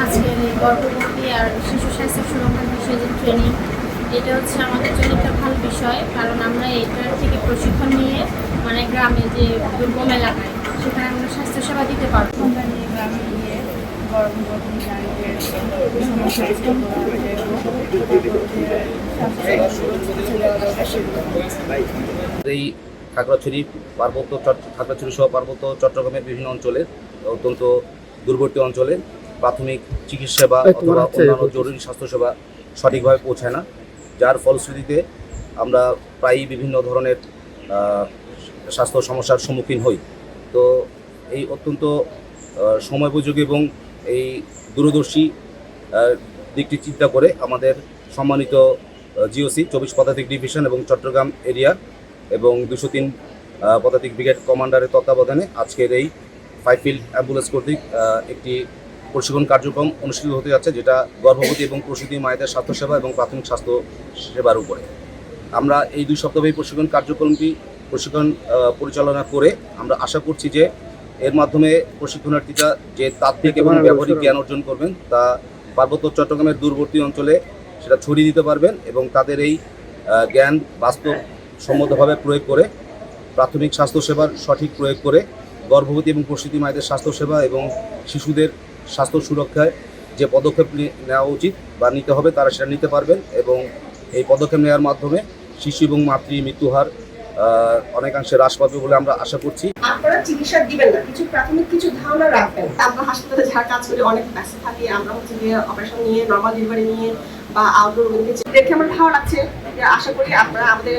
আজকের এই গর্ভবতী আর শিশু স্বাস্থ্য সুরক্ষার বিষয়ে যে ট্রেনিং, এটা হচ্ছে আমাদের জন্য একটা ভালো বিষয়। কারণ আমরা এইটার থেকে প্রশিক্ষণ নিয়ে মানে গ্রামে যে দুর্গম এলাকায় সেখানে আমরা স্বাস্থ্যসেবা দিতে পারবো। আমরা নিয়ে গ্রামে গিয়ে গর্ভবতী নারীদের সমস্যা এই খাগড়াছড়ি খাগড়াছড়ি সহ পার্বত্য চট্টগ্রামের বিভিন্ন অঞ্চলে অত্যন্ত দূরবর্তী অঞ্চলে প্রাথমিক চিকিৎসা সেবা অথবা অন্যান্য জরুরি স্বাস্থ্যসেবা সঠিকভাবে পৌঁছায় না, যার ফলশ্রুতিতে আমরা প্রায়ই বিভিন্ন ধরনের স্বাস্থ্য সমস্যার সম্মুখীন হই। তো এই অত্যন্ত সময়োপযোগী এবং এই দূরদর্শী দিকটি চিন্তা করে আমাদের সম্মানিত জিওসি 24 পদাতিক ডিভিশন এবং চট্টগ্রাম এরিয়া এবং 203 পদাতিক ব্রিগেড কমান্ডারের তত্ত্বাবধানে আজকের এই 5 ফিল্ড অ্যাম্বুলেন্স কর্তৃক একটি প্রশিক্ষণ কার্যক্রম অনুষ্ঠিত হতে যাচ্ছে, যেটা গর্ভবতী এবং প্রসূতি মায়েদের স্বাস্থ্যসেবা এবং প্রাথমিক স্বাস্থ্য সেবার উপরে। আমরা এই 2 সপ্তাহব্যাপী প্রশিক্ষণ পরিচালনা করে আমরা আশা করছি যে এর মাধ্যমে প্রশিক্ষণার্থীরা যে তাত্ত্বিক এবং ব্যবহারিক জ্ঞান অর্জন করবেন তা পার্বত্য চট্টগ্রামের দূরবর্তী অঞ্চলে সেটা ছড়িয়ে দিতে পারবেন এবং তাদের এই জ্ঞান বাস্তবসম্মতভাবে প্রয়োগ করে প্রাথমিক স্বাস্থ্যসেবার সঠিক প্রয়োগ করে গর্ভবতী এবং প্রসূতি মায়েদের স্বাস্থ্যসেবা এবং শিশুদের স্বাস্থ্য সুরক্ষায় যে পদক্ষেপ নেওয়া উচিত বা নিতে হবে তারা সেটা নিতে পারবেন এবং এই পদক্ষেপ নেওয়ার মাধ্যমে শিশু এবং মাতৃ মৃত্যুহার অনেকাংশে হ্রাস পাবে বলে আমরা আশা করছি। আপনারা চিকিৎসা দিবেন না, কিছু প্রাথমিক কিছু ধারণা রাখবেন। আমরা হাসপাতালে যারা কাজ করি অনেক ব্যস্ত থাকি, আমরা হচ্ছে যে অপারেশন নিয়ে, নর্মাল ডেলিভারি নিয়ে বা আউটডোর দেখে আমার ভালো লাগছে। আশা করি আপনারা আমাদের